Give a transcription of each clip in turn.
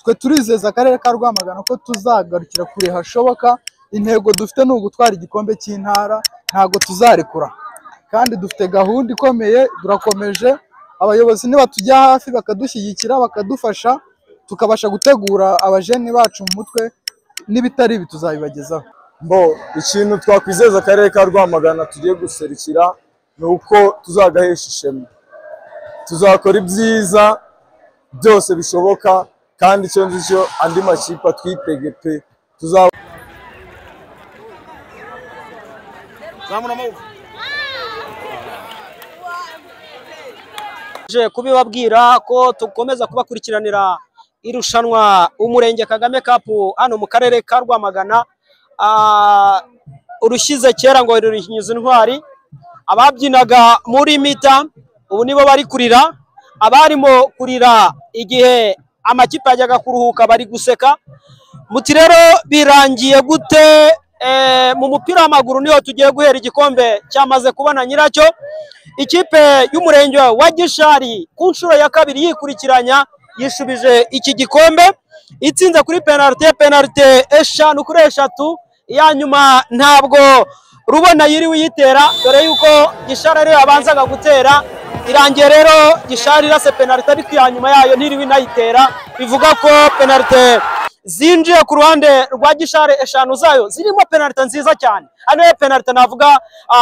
twe turizeza akarere ka Rwamagana ko tuzagarukira kure hashoboka. Intego dufite ni ugutwara igikombe cy'intara, ntago tuzarekura kandi dufite gahunda ikomeye. Turakomeje, abayobozi niba tujya hafi bakadushyigikira bakadufasha, tukabasha gutegura abajeni bacu mu mutwe, n'ibitari ibi tuzabibagezaho. Ikintu twakwizeza akarere ka Rwamagana tugiye guserukira ni uko tuzagahesha ishema, tuzakora ibyiza byose bishoboka, kandi icyo ngicyo andi makipe twitege pe. Kubibabwira ko tukomeza kubakurikiranira irushanwa Umurenge Kagame Cup hano mu karere ka Rwamagana. Urushize kera ngo rurihinyuza intwari, ababyinaga muri mita ubu nibo bari kurira, abarimo kurira igihe amakipe yajyaga kuruhuka bari guseka. Muti rero birangiye gute? Mu mupira w'amaguru niho tugiye guhera igikombe cyamaze kubona nyiracyo. Ikipe y'Umurenge wa Gishari ku nshuro ya kabiri yikurikiranya yishubije iki gikombe, itsinze kuri penalite 5-3. iya nyuma ntabwo Rubona yiriwe yitera, dore yuko Gishari rero abanzaga gutera. Irangiye rero Gishari irase penalite, ariko iya nyuma yayo ntiriwe inayitera. Bivuga ko penalite zinjiye ku ruhande rwa Gishari 5 zayo zirimo penalite nziza cyane. Hano penalite navuga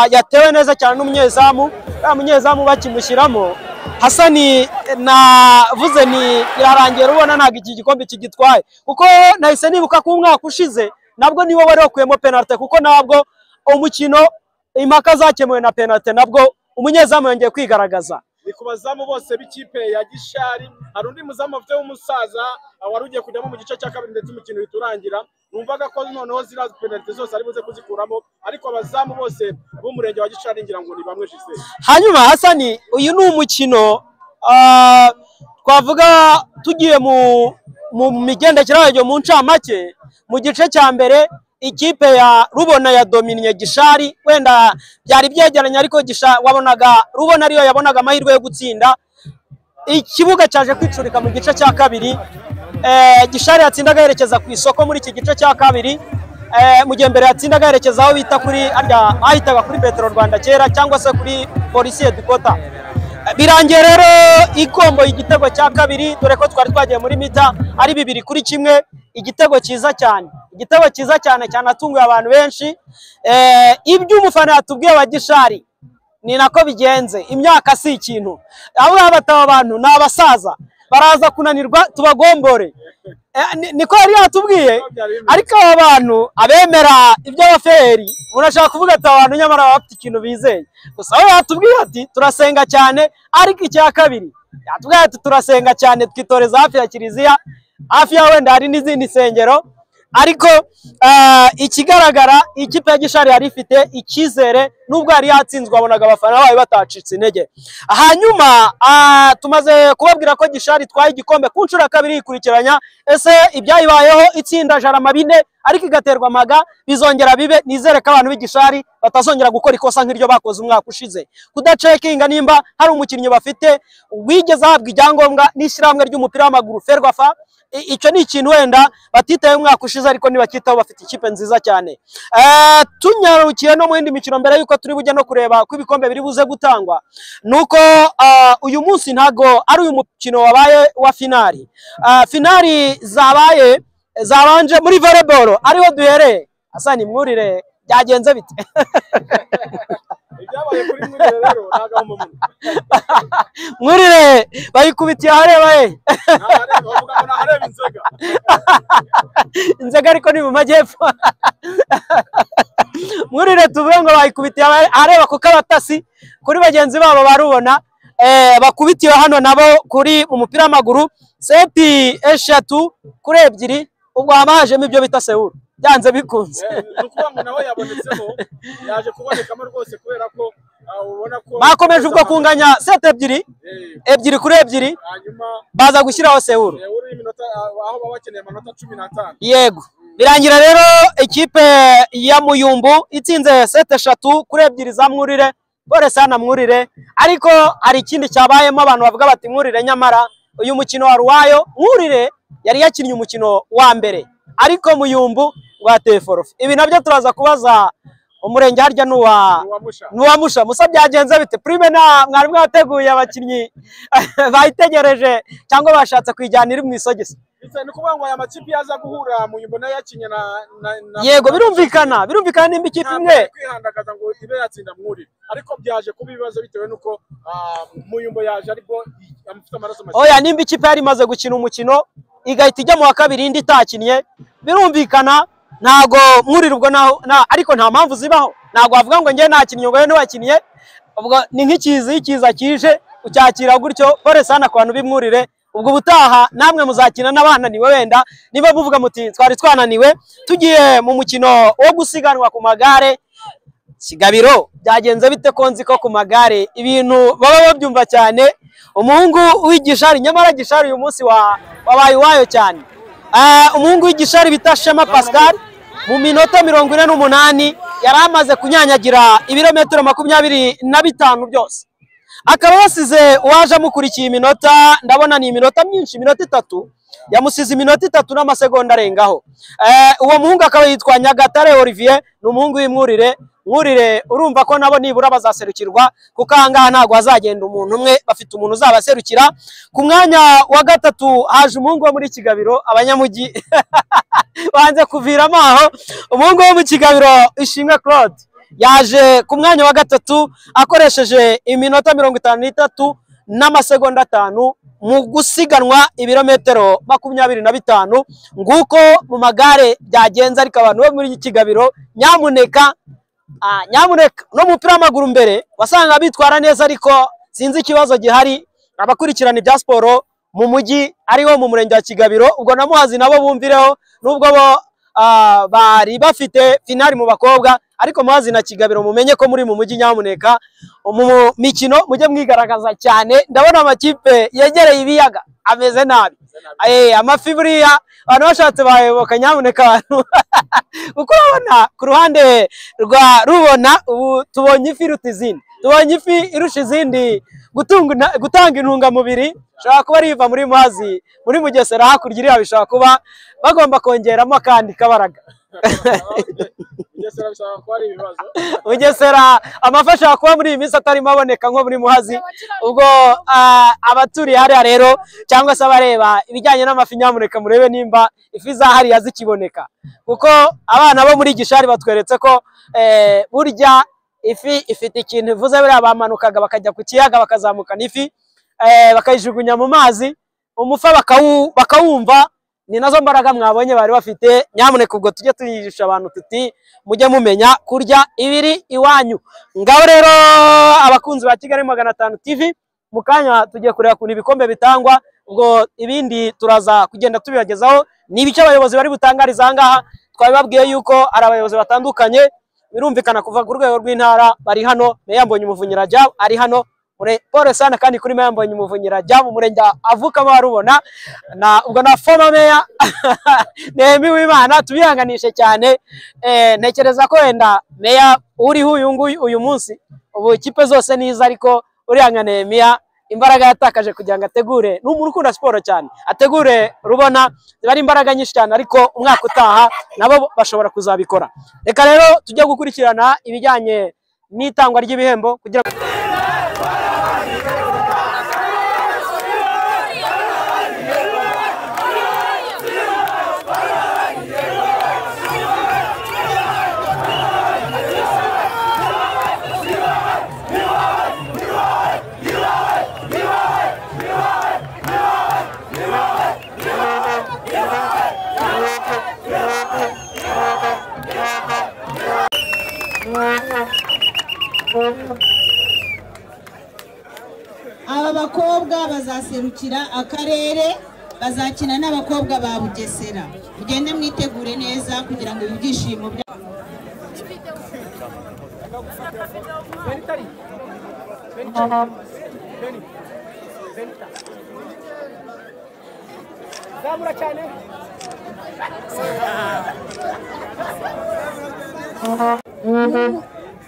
yatewe neza cyane n'umunyezamu, umunyezamu bakimushyiramo Hasani navuze ni irarangiye. Rubona ntabwo iki gikombe kigitwaye, kuko nahise nibuka ko umwaka ushize nabwo nibo bari bakuyemo penalite, kuko nabwo umukino impaka zakemuwe na penalite, nabwo umunyezamu yongeye kwigaragaza. Ni ku bazamu bose b'ikipe ya Gishari. Hari undi muzamu afite w'umusaza wari ugiye kujyamo mu gice cya kabiri ndetse umukino uhita. Numvaga ko noneho zira penalite zose ari buze kuzikuramo, ariko abazamu bose b'Umurenge wa Gishari ngira ngo ni bamwe Jise. Hanyuma Hasani, uyu ni umukino twavuga tugiye mu migendekere yayo mu ncamake. Mu gice cya mbere ikipe ya Rubona ya dominye Gishari, wenda byari byegeranye, ariko wabonaga Rubona ariyo yabonaga amahirwe yo gutsinda. Ikibuga cyaje kwicurika mu gice cya kabiri. Gishari yatsindaga yerekeza ku isoko muri iki gice cya kabiri. Mu gihe mbere yatsindaga yerekeza aho bita kuri ahitaga kuri Petro Rwanda kera, cyangwa se kuri Polisi Headquarter. Birangiye rero ikombo igitego cya kabiri, dore ko twari twagiye muri mita ari 2-1. Igitego cyiza cyane, igitego cyiza cyane atunguye abantu benshi. Ibyo umufana yatubwiye wa Gishari ni nako bigenze. Imyaka si ikintu, abo bataba abantu ni abasaza, baraza kunanirwa tubagombore. Niko yari yatubwiye. Ariko aba bantu abemera iby'abaferi, urashaka kuvuga ati abantu nyamara bafite ikintu bizeye. Gusa aho yatubwiye ati turasenga cyane, ariko icya kabiri yatubwiye ati turasenga cyane twitoreza hafi ya kiliziya, hafi ya wenda hari n'izindi sengero. Ariko ikigaragara ikipe ya Gishari yari ifite icyizere, nubwo yari yatsinzwe abonaga abafana bayo batacitse intege. Hanyuma tumaze kubabwira ko Gishari twaye igikombe ku nshuro ya kabiri yikurikiranya. Ese ibyayibayeho itsinda Jarama 4 ariko igaterwa amaga bizongera bibe? Nizere ko abantu b'Igishari batazongera gukora ikosa nk'iryo bakoze umwaka ushize, kudacekinga nimba hari umukinnyi bafite wigeze ahabwa ibyangombwa n'ishyirahamwe ry'umupira w'amaguru Ferwafa. Icyo ni ikintu wenda batitaye umwaka ushize, ariko nibakitaho bafite ikipe nziza cyane. Tunyarukiye no mu yindi mikino mbere yuko turi bujya no kureba ko ibikombe biri buze gutangwa, nuko uyu munsi ntago ari uyu mukino wabaye wa finali. Finali zabanje muri volleyball ariho duhereye. Hasani, Mwurire byagenze bite? Ibyabaye kuri Mwurire rero ntago umuntu Mwurire bayikubitiye ahareba bavuga ngo nahareba Inzega. Inzega ariko ni mu majyepfo. Mwurire tuvuye ngo bayikubitiye ahareba kuko abatasi kuri bagenzi babo barubona bakubitiwe hano nabo kuri mu mupira w'amaguru seti 3-2. Ubwo hamajemo ibyo bita Seoul byanze bikunze. Nukuvuga ngo nawe yabonetsemo, yaje kubonekamo rwose kubera ko ubona ko bakomeje ubwo kunganya seti 2-2, hanyuma baza gushyiraho Seoul iminota aho babakeneye amanota 15. Yego, birangira rero ikipe ya Muyumbu itsinze seti 3-2 za Mwurire. Bore sana Mwurire, ariko hari ikindi cyabayemo abantu bavuga bati Mwurire nyamara uyu mukino wa Ruwayo Mwurire yari yakinnye umukino wa mbere ariko Muyumbu rwateye forfe. Ibi nabyo turaza kubaza umurenge harya nuwa Musha. Musa byagenze bite? Prime na mwari mwateguye abakinnyi bayitegereje cyangwa bashatse kwijyanira mu isogisi? Ni kuvuga ngo aya makipe yaza guhura Muyumbu nayo yakinye na yego birumvikana nimba ikipe imwe kwihandagaza ngo ibe yatsinda Mwurire, ariko byaje kuba ibibazo bitewe nuko Muyumbu yaje ariko amufite amaraso make. Oya, nimba ikipe yari imaze gukina umukino igahita ijya mu wa kabiri indi itakinnye birumvikana, ntago Mwurire ubwo ariko nta mpamvu zibaho. Ntago wavuga ngo njye nakinnye ngo ntiwakinnye, ubwo ni nk'ikiza kije ucyakira gutyo. Pole sana ku bantu b'Imwurire, ubwo butaha namwe muzakina n'abananiwe, wenda niba muvuga muti twari twananiwe. Tugiye mu mukino wo gusiganwa ku magare, Kigabiro byagenze bite? Ko nzi ko ku magare ibintu baba babyumva cyane. Umuhungu w'Igishari, nyamara Gishari uyu munsi wabaye wayo cyane. Umuhungu w'Igishari bita Shema Pascal mu minota 48 yari amaze kunyanyagira ibirometero 25 byose, akaba yasize uwaje amukurikiye iminota, ndabona ni iminota myinshi, iminota 3, yamusize iminota 3 n'amasegonda arengaho. Uwo muhungu akaba yitwa Nyagatare Olivier, ni umuhungu w'Imwurire. Mwurire urumva ko nabo nibura bazaserukirwa, kuko ahangaha ntabwo hazagenda umuntu umwe, bafite umuntu uzabaserukira. Ku mwanya wa gatatu haje umuhungu wo muri Kigabiro, abanyamugi banze kuviramo aho. Umuhungu wo mu Kigabiro Ishimwe Claude yaje ku mwanya wa gatatu akoresheje iminota 53 n'amasegonda 5 mu gusiganwa ibirometero 25. Nguko mu magare byagenze. Ariko abantu bo muri Kigabiro, nyamuneka no mupira w'amaguru mbere wasanga bitwara neza, ariko sinzi ikibazo gihari. Abakurikirana ibya siporo mu mujyi ariwo mu murenge wa Kigabiro, ubwo na Muhazi nabo bumvireho, nubwo bo bari bafite finali mu bakobwa, ariko Muhazi na Kigabiro mumenye ko muri mu mujyi, nyamuneka mu mikino mujye mwigaragaza cyane. Ndabona amakipe yegereye ibiyaga ameze nabi, amafi buriya abantu bashatse bayoboka, nyamuneka abantu kuko urabona ku ruhande rwa Rubona ubu tubonye ifi iruta izindi, tubonye ifi irusha izindi gutanga intungamubiri. Shobora kuba riva muri Muhazi, muri Mugesera hakurya iriya, bishobora kuba bagomba kongeramo kandi kabaraga. Mugesera amafasha kuba muri iyi minsi atarimo aboneka nko muri Muhazi. Ubwo abaturiye hariya rero cyangwa se abareba ibijyanye n'amafi, nyamuneka murebe nimba ifi zahariya zikiboneka, kuko abana bo muri Gishari batweretse ko burya ifi ifite ikintu ivuze. Buriya bamanukaga bakajya ku kiyaga bakazamukana ifi bakayijugunya mu mazi, umufa bakawumva. Ni nazo mbaraga mwabonye bari bafite. Nyamuneka ubwo tujye tuyigisha abantu tuti mujye mumenya kurya ibiri iwanyu. Ngaho rero abakunzi ba Kigali 500 TV, mu kanya tugiye kureba kuntu ibikombe bitangwa, ubwo ibindi turaza kugenda tubibagezaho. Ni ibice abayobozi bari butangariza ahangaha. Twabibabwiye yuko ari abayobozi batandukanye, birumvikana kuva ku rwego rw'intara bari hano. Meya Mbonyumuvunyi Rajab ari hano, pole sana kandi kuri Meya Mbonyumuvunyi Rajab umurenge avukamo wa Rubona, ubwo na former meya Nehemi Wimana tubihanganishe cyane. Ntekereza ko wenda meya uriho uyu munsi, ubu ikipe zose niza, ariko uriya nka Nehemiya imbaraga yatakaje kugira ngo ategure, n'umuntu ukunda siporo cyane, ategure Rubona. Zibari imbaraga nyinshi cyane, ariko umwaka utaha nabo bashobora kuzabikora. Reka rero tujye gukurikirana ibijyanye n'itangwa ry'ibihembo kugira ngo aba bakobwa bazaserukira akarere, bazakina n'abakobwa ba Bugesera. Mugende mwitegure neza kugira ngo ibyishimo bya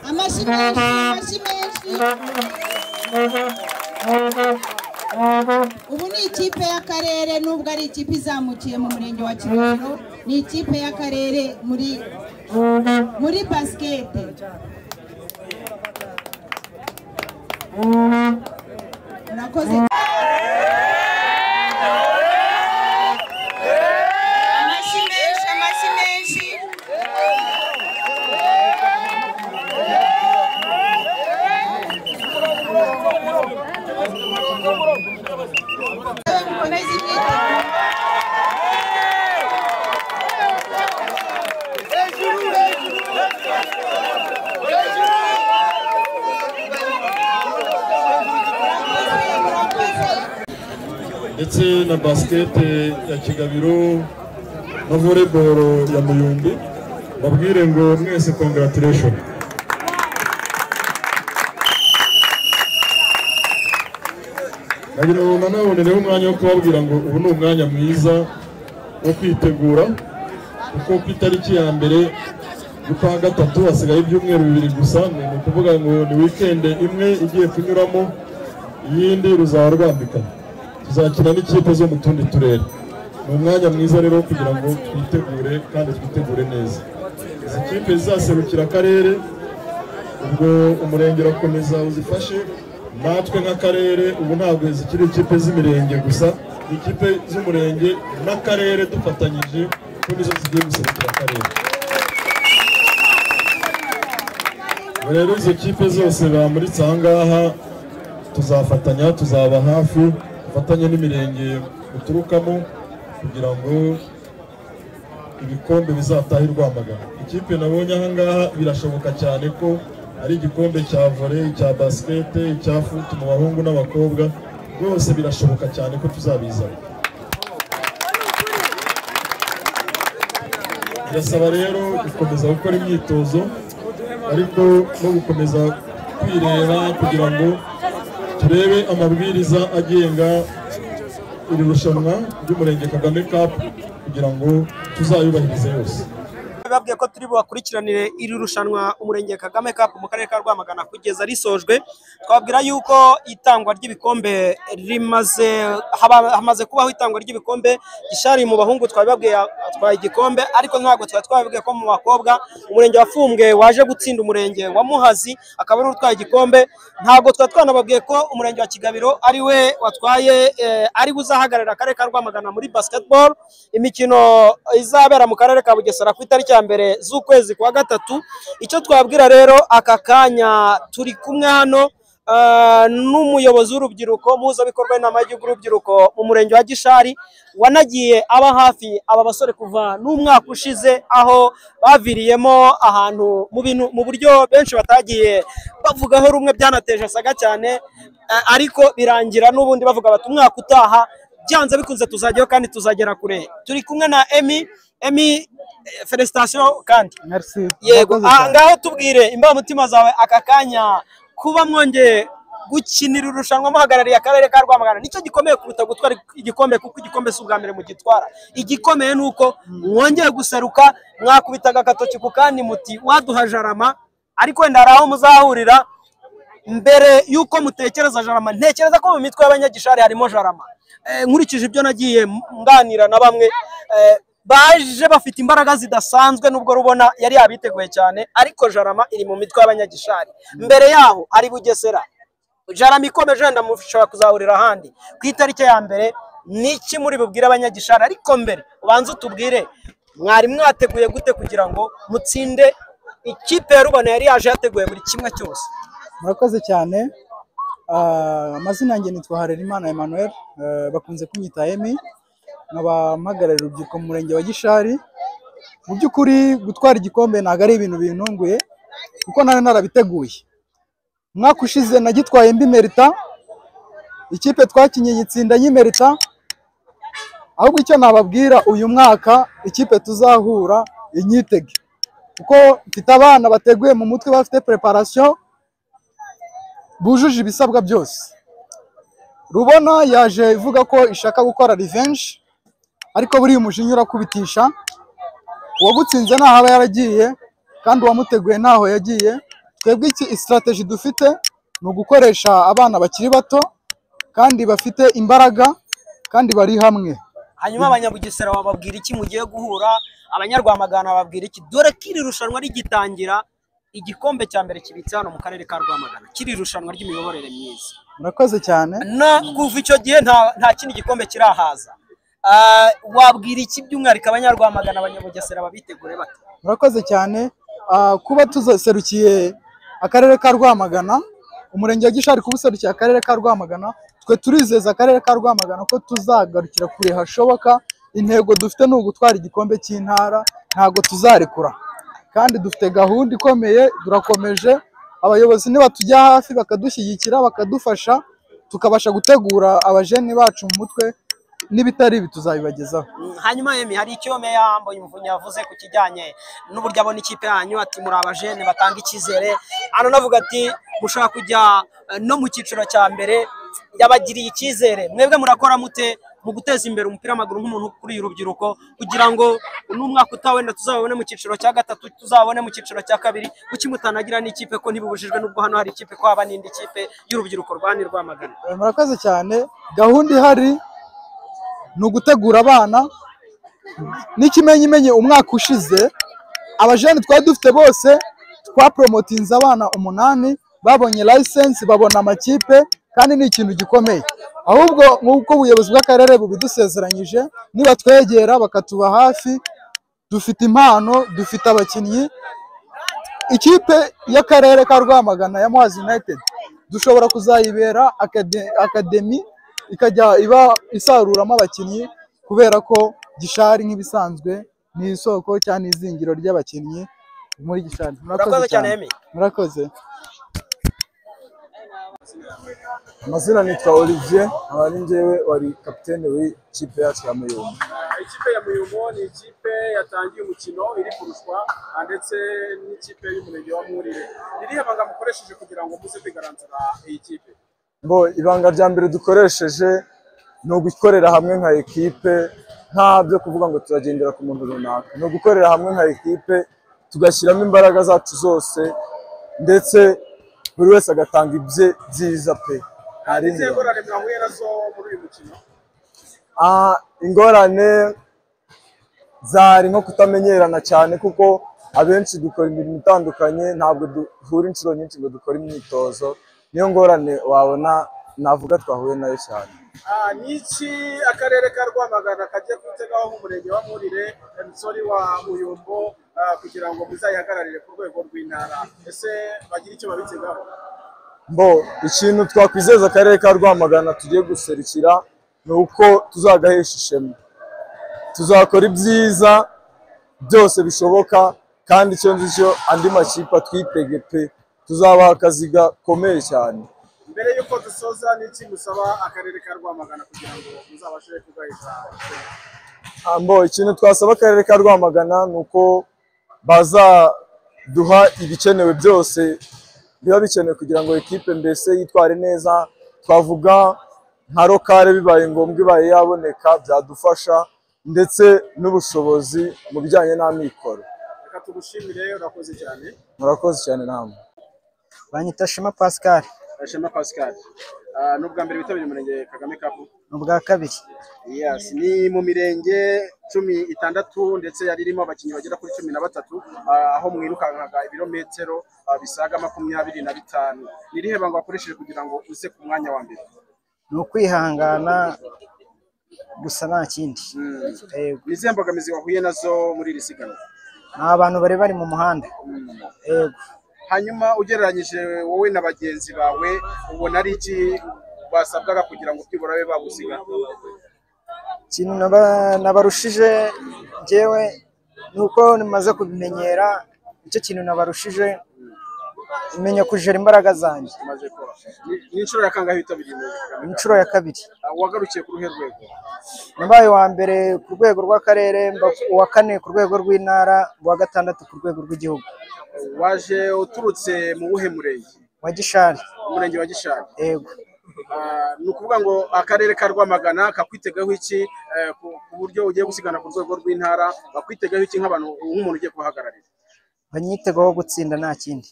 amashyi menshi. ubu ni ikipe y'akarere nubwo ari ikipe izamukiye mu murenge wa Kigabiro, ni ikipe y'akarere muri basikete. Murakoze. Amashyi menshi. ndetse na basikete ya Kigabiro na volleyball ya Muyumbi, babwire ngo mwese congratulation. Nagira ngo nanabonereho umwanya wo kubabwira ngo ubu ni umwanya mwiza wo kwitegura, kuko ku itariki ya mbere y'ukwa gatatu hasigaye ibyumweru 2 gusa, ni ukuvuga ngo ni weekend imwe igiye kunyuramo, iyindi ruzaba rwambikana, tuzakina n'ikipe zo mu tundi turere. Ni umwanya mwiza rero kugira ngo twitegure kandi twitegure neza. Izi kipe zizaserukira akarere, ubwo umurenge urakomeza uzifashe, natwe nk'akarere ubu ntabwo zikiri ikipe z'imirenge gusa, ikipe z'umurenge n'akarere dufatanyije ko nizo zigiye guserukira akarere. Rero izo kipe zose bamuritse aha ngaha tuzafatanya, tuzaba hafi, dufatanye n'imirenge uturukamo kugira ngo ibikombe bizatahe Rwamagana. Ikipe nabonye aha ngaha birashoboka cyane ko ari igikombe cya volley, cya basket, cya foot mu bahungu n'abakobwa, rwose birashoboka cyane ko tuzabizana. Birasaba rero gukomeza gukora imyitozo, ariko no gukomeza kwireba kugira ngo turebe amabwiriza agenga iri rushanwa ry'Umurenge Kagame Cup kugira ngo tuzayubahirize yose. Babwiye ko turi bubakurikiranire iri rushanwa Umurenge Kagame Cup mu karere ka Rwamagana kugeza risojwe. Twabwira yuko itangwa ry'ibikombe hamaze kubaho itangwa ry'ibikombe. Gishari mu bahungu twabibabwiye atwaye igikombe, ariko ntabwo twabibabwiye ko mu bakobwa umurenge wafumbwe waje gutsinda umurenge wa Muhazi akaba ari utwaye igikombe. Ntabwo twanababwiye ko umurenge wa Kigabiro ari we watwaye ari buzahagarara akarere ka Rwamagana muri basketball, imikino izabera mu karere ka Bugesera ku itariki ya mbere z'ukwezi kwa gatatu. Icyo twabwira rero aka kanya turi kumwe hano n'umuyobozi w'urubyiruko muhuzabikorwa w'inama y'igihugu y'urubyiruko mu murenge wa Gishari, wanagiye aba hafi aba basore kuva n'umwaka ushize, aho baviriyemo ahantu mu buryo benshi batagiye bavugaho rumwe, byanateje saga cyane, ariko birangira n'ubundi bavuga bati umwaka utaha byanze bikunze tuzajyaho kandi tuzagera kure. Turi kumwe na Emi, felicitation kandi. Merci. Yego, ngaho tubwire imbamutima zawe aka kanya kuba mwongeye gukinira irushanwa muhagarariye akarere ka Rwamagana. Nicyo gikomeye kuruta gutwara igikombe, kuko igikombe si ubwa mbere mu gitwara. Igikomeye nuko mwongeye guseruka, mwakubitaga agatoki ku kandi muti waduha Jarama, ariko wenda hari aho muzahurira. Mbere yuko mutekereza Jarama, ntekereza ko mu mitwe y'abanyagishari harimo Jarama. Nkurikije ibyo nagiye nganira na bamwe, baje bafite imbaraga zidasanzwe, nubwo rubona yari yabiteguye cyane, ariko Jarama iri mu mitwe y'abanyagishari. Mbere yaho ari Bugesera, Jarama ikomeje wenda mushobora kuzahurira ahandi ku itariki ya mbere. Niki muri bubwire abanyagishari? Ariko mbere ubanze utubwire mwari mwateguye gute kugira ngo mutsinde ikipe ya Rubona yari yaje yateguye buri kimwe cyose? Murakoze cyane. Amazina yanjye nitwa Harerimana Emmanuel, bakunze kunyita Emi, nkaba mpagararira urubyiruko mu murenge wa Gishari. Mu by'ukuri gutwara igikombe ntabwo ari ibintu bintunguye, kuko nari narabiteguye. Umwaka ushize nagitwaye mbimerita, ikipe twakinye yitsinda nyimerita. Ahubwo icyo nababwira, uyu mwaka ikipe tuzahura inyitege, kuko mfite abana bateguye mu mutwe, bafite preparation, bujuje ibisabwa byose. Rubona yaje ivuga ko ishaka gukora revenge, ariko buri umujinya urakubitisha. Uwagutsinze ntaho aba yaragiye, kandi uwamuteguye ntaho yagiye. Twebwe iki strategy dufite ni ugukoresha abana bakiri bato, kandi bafite imbaraga kandi bari hamwe. hanyuma abanyabugesera bababwira iki mugiye guhura, abanyarwamagana bababwira iki, dore ko iri rushanwa rigitangira igikombe cya mbere kibitse hano mu karere ka Rwamagana, kiri irushanwa ry'imiyoborere myiza. Murakoze cyane. Kuva icyo gihe nta kindi gikombe kirahaza. Wabwira iki by'umwihariko abanyarwamagana, abanyabugesera babitegure bate? Murakoze cyane. Kuba tuzaserukiye akarere ka Rwamagana, umurenge wa Gishari kubuserukiye akarere ka Rwamagana, twe turizeza akarere ka Rwamagana ko tuzagarukira kure hashoboka. Intego dufite ni ugutwara igikombe cy'intara, ntago tuzarekura, kandi dufite gahunda ikomeye. Turakomeje, abayobozi nibatujya hafi bakadushyigikira bakadufasha, tukabasha gutegura abajeni bacu mu mutwe, n'ibitari ibi tuzabibagezaho. Hanyuma Emi, hari icyo Meya Mbonyumuvunyi yavuze ku kijyanye n'uburyo abona ikipe yanyu, ati muri abajeni batanga icyizere, navuga ati mushaka kujya no mu cyiciro cya mbere, yabagiriye icyizere. Mwebwe murakora mute mu guteza imbere umupira w'amaguru nk'umuntu kuri urubyiruko, kugira ngo n'umwaka utawenda tuzabone mu cyiciro cya gatatu, tuzabone mu cyiciro cya kabiri, kuki mutanagira n'ikipe ko ntibibujijwe n'ubwo hano hari ikipe, ko haba n'indi kipe y'urubyiruko Rwamagana? Murakoze cyane. Gahunda ihari ni ugutegura abana. N'ikimenyimenyi umwaka ushize abajeni twari dufite bose twapromotinze abana 8 babonye license, babona amakipe, kandi ni ikintu gikomeye. Ahubwo nk'uko ubuyobozi bw'akarere bubidusezeranyije, niba twegera bakatuba hafi, dufite impano, dufite abakinnyi. Ikipe y'akarere ka Rwamagana ya Muhazi United dushobora kuzayibera akademi, ikajya iba isaruramo abakinnyi, kubera ko Gishari nk'ibisanzwe ni isoko cyane izingiro ry'abakinnyi muri Gishari. Murakoze cyane Emi. Murakoze. Amazina nitwa Olivier, abari njyewe wari kapitene w'ikipe yacu ya Muyumbu. Ikipe ya Muyumbu ni ikipe yatangiye umukino iri kurushwa, ndetse n'ikipe y'umurenge wa Mwurire. Irihe banga mukoresheje kugira ngo muze kwigaranzura iyi kipe? Ibanga rya mbere dukoresheje ni ugukorera hamwe nka ekipe, nta byo kuvuga ngo turagendera ku muntu runaka. Ni ugukorera hamwe nka ekipe, tugashyiramo imbaraga zacu zose, ndetse buri wese agatanga ibye byiza pe. Ingorane mwahuye nazo muri uyu mukino? Ingorane zari nko kutamenyerana cyane, kuko abenshi dukora imirimo itandukanye, ntabwo duhura inshuro nyinshi ngo dukore imyitozo. Niyo ngorane wabona navuga twahuye nayo cyane. Niki akarere ka Rwamagana kagiye kwitegaho nk'umurenge wa Mwurire, emisori wa Muyumbu, kugira ngo muzayihagararire ku rwego rw'intara? Ese bagira icyo babitegaho? Ikintu twakwizeza akarere ka Rwamagana tugiye guserukira ni uko tuzagahesha ishema, tuzakora ibyiza byose bishoboka, kandi icyo ngicyo andi makipe atwitege pe, tuzabaha akazi gakomeye cyane. Mbere yuko dusoza, n'iki musaba akarere ka Rwamagana kugira ngo muzabashe kugahesha ishema? Ikintu twasaba akarere ka Rwamagana ni uko bazaduha ibikenewe byose biba bikenewe kugira ngo ekipe mbese yitware neza. Twavuga nka lokale bibaye ngombwa ibaye yaboneka, byadufasha, ndetse n'ubushobozi mu bijyanye n'amikoro. Reka tugushimire, urakoze cyane. Murakoze cyane namwe. Banyita Shema Pascal. Shema Pascal, n'ubwa mbere bitabiriye umurenge Kagame Cup? N'ubwa kabiri. Yes, ni mu mirenge 16 ndetse yari irimo abakinnyi bagera kuri 13, aho mwirukankaga ibirometero bisaga 25. Nirihe banga wakoresheje kugira ngo uze ku mwanya wa mbere? Ni ukwihangana gusa nta kindi. Nizihe mbogamizi wahuye nazo muri iri siganwa? Abantu bari mu muhanda. Yego. Hanyuma ugereranyije wowe na bagenzi bawe, ubona ari iki basabwaga kugira ngo kwibura babe bagusiga? Ikintu nabarushije njyewe nuko nimaze kubimenyera, icyo kintu nabarushije imenya kujera imbaraga zanjye. Ni inshuro ya kangahe witabiriye? Inshuro ya kabiri. Wagarukiye ku ruhe rwego? Nabaye wa mbere ku rwego rw'akarere, uwa kane ku rwego rw'intara, uwa gatandatu ku rwego rw'igihugu. Waje uturutse mu buhe murenge? Wa Gishari. Umurenge wa Gishari. Yego. Ni ukuvuga ngo akarere ka Rwamagana kakwitegaho iki ku buryo ugiye gusigana ku rwego rw'intara? Bakwitegaho iki nk'umuntu ugiye kuhagararira? Banyitegaho gutsinda nta kindi.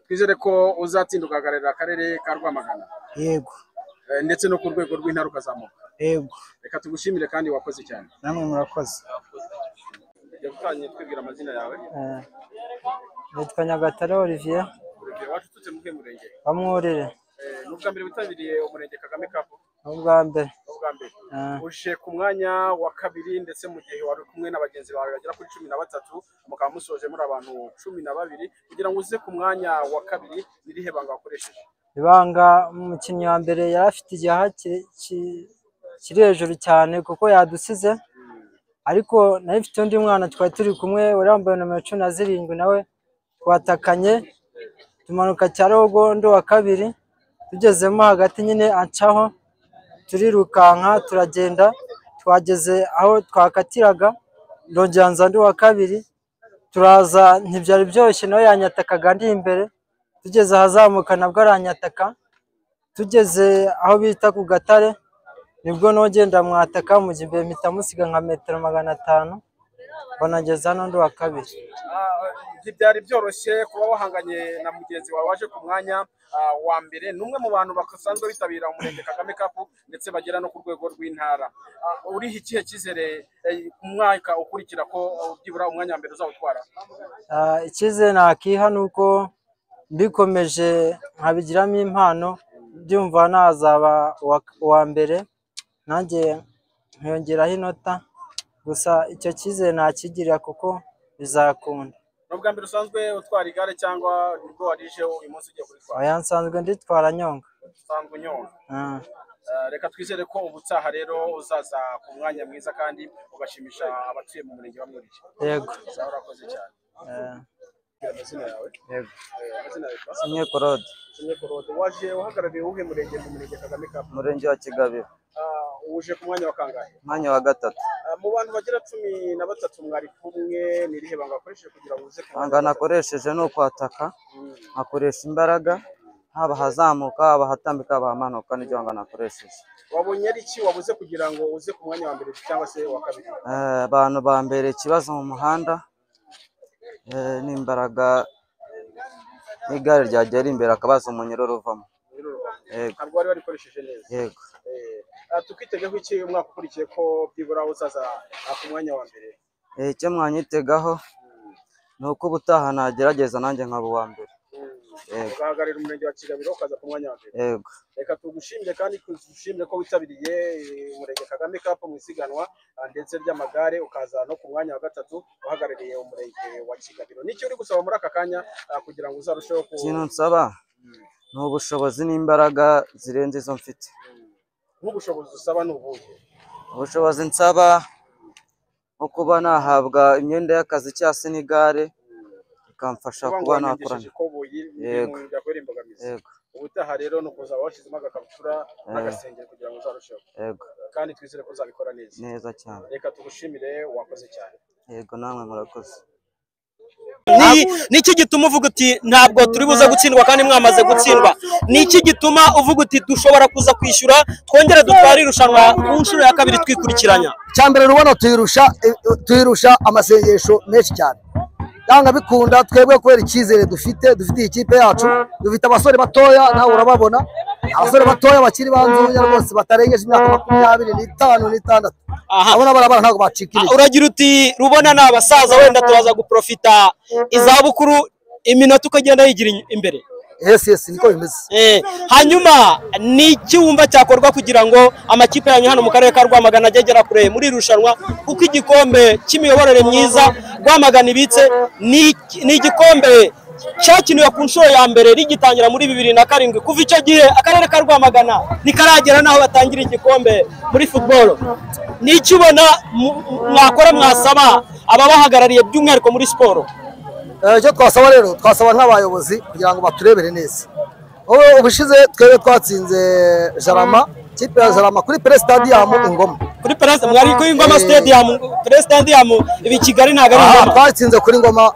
Twizere ko uzatsinda ugahagararira akarere ka Rwamagana. Yego. ndetse no ku rwego rw'intara ukazamuka. yego Reka tugushimire kandi wakoze cyane. namwe murakoze. Yagutanye twibwira amazina yawe. Nitwa Nyagatare Olivier Olivier, wacu tutse mu murenge Bamwurire. n'ubwa mbere witabiriye umurenge Kagame Cup. Ubwa mbere uje ku mwanya wa kabiri ndetse mu gihe wari kumwe na bagenzi bawe bagera kuri 13 mukaba musoje muri abantu 12 kugira ngo uze ku mwanya wa kabiri nirihe banga wakoresheje? Ibanga umukinnyi wa mbere yari afite igihaha kiri hejuru cyane kuko yadusize, ariko nayo ifite undi mwana twari turi kumwe wari wambaye nomero 17 nawe twatakanye tumanuka Cyarogondo wa kabiri, tugezemo hagati nyine ancaho turirukanka turagenda twageze aho twakatiraga ndongera nza ndi wa kabiri turaza ntibyari byoroshye nawe yanyatakaga ndi imbere, tugeze ahazamuka nabwo aranyataka, tugeze aho bita ku Gatare nibwo nogenda mwataka mu gihe mpita musiga nka metero 500 banageza hano ndi wa kabiri. Byari byoroshye kuba wahanganye na mugenzi wawe waje ku mwanya wa mbere, numwe mu bantu basanzwe bitabira umurenge Kagame Cup ndetse bagera no ku rwego rw'intara. Uriho ikihe cyizere umwaka ukurikira ko byibura umwanya wa mbere uzawutwara? Icyizere nakiha nuko mbikomeje nkabigiramo impano byumva nazaba wa mbere nanjye nkiyongeraho inota, gusa icyo cyizere nakigirira kuko bizakunda. Nubwa mbere usanzwe utwara igare cyangwa nibwo warije uyu munsi ugiye kuritwara? Oya, nsanzwe nditwara nyonga. Usanzwe unyonga. Reka twizere ko ubutaha rero uzaza ku mwanya mwiza kandi ugashimisha abatuye mu murenge wa Mwurire. Yego. Urakoze cyane. Amazina yawe? Yego. Amazina yawe? Sinye Claude. Sinye Claude. Waje uhagarariye uhe murenge mu murenge Kagame Cup? Murenge wa Kigabiro. Uje ku mwanya wa kangahe? Mwanya wa gatatu. Mu bantu bagera 13 mwari kumwe nirihe banga wakoresheje kugira ngo uze ku mwanya? Banga nakoresheje no kwataka, akoresha imbaraga haba hazamuka haba hatambika haba hamanuka, n'ibyo banga nakoresheje. Wabonye ari iki wabuze kugira ngo uze ku mwanya wa mbere cyangwa se wa kabiri? Abantu ba mbere ikibazo mu muhanda n'imbaraga n'igare ryagera imbere akabaza umunyururu uvamo. Yego. Ntabwo wari warikoresheje neza. Yego. Tukitegaho iki umwaka ukurikiye ko byibura uzaza ku mwanya wa mbere? Icyo mwanyitegaho ni uko ubutaha nagerageza nanjye nkaba uwa mbere. Ugahagararira umurenge wa Kigabiro ukaza ku mwanya wa mbere. Yego. Reka tugushimire kandi tugushimire ko witabiriye umurenge Kagame Cup mu isiganwa ndetse ry'amagare ukaza no ku mwanya wa gatatu uhagarariye umurenge wa Kigabiro. Nicyo uri gusaba muri aka kanya kugira ngo uzarusheho ku? Ikintu nsaba ni ubushobozi n'imbaraga zirenze izo mfite. Nk'ubushobozi usaba ni ubuhe? Ubushobozi nsaba nko kuba nahabwa imyenda y'akazi cyangwa se n'igare ikamfasha kuba nakorana. Yego. Yego. Ubutaha rero no kuzaba washyizemo agakabutura n'agasengeri kugira ngo uzarusheho. Yego. Kandi twizere ko uzabikora neza. Neza cyane. Reka tugushimire, wakoze cyane. Yego, namwe murakoze. Niki gituma uvuga uti ntabwo turi buze gutsindwa kandi mwamaze gutsindwa? Niki gituma uvuga uti dushobora kuza kwishyura twongere dutware irushanwa ku nshuro ya kabiri twikurikiranya? Cyambere rubona tuyirusha amasengesho menshi cyane, yanga bikunda twebwe kubera icyizere dufite ikipe yacu, dufite abasore batoya nawe urababona, abasore batoya bakiri banzunya rwose batarengeje imyaka 25 abona barabara ntabwo bacikira. Uragira uti rubona ni abasaza wenda turaza guprofita izabukuru iminota ukagenda yigira imbere? Yes, niko bimeze. Hanyuma ni iki wumva cyakorwa kugira ngo amakipe yanyu hano mu karere ka Rwamagana agera kure muri irushanwa, kuko igikombe cy'imiyoborere myiza Rwamagana ibitse ni igikombe cyakiniwe ku nshuro ya mbere rigitangira muri 2007. Kuva icyo gihe akarere ka Rwamagana ntikaragera naho batangira igikombe muri football. Ni iki ubona mwakora mwasaba ababahagarariye by'umwihariko muri siporo? Icyo twasaba rero, twasaba nk'abayobozi kugira ngo baturebere neza. Ubushize twebwe twatsinze Jarama, kipe ya Jarama kuri Pele Stadium Ingoma. Kuri Pele mwari kuri Ingoma Stadium, Pele Stadium ibi Kigali ntago ari Ingoma. Twatsinze kuri Ingoma.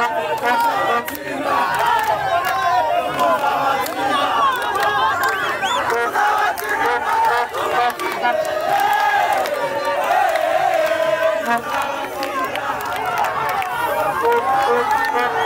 Thank you.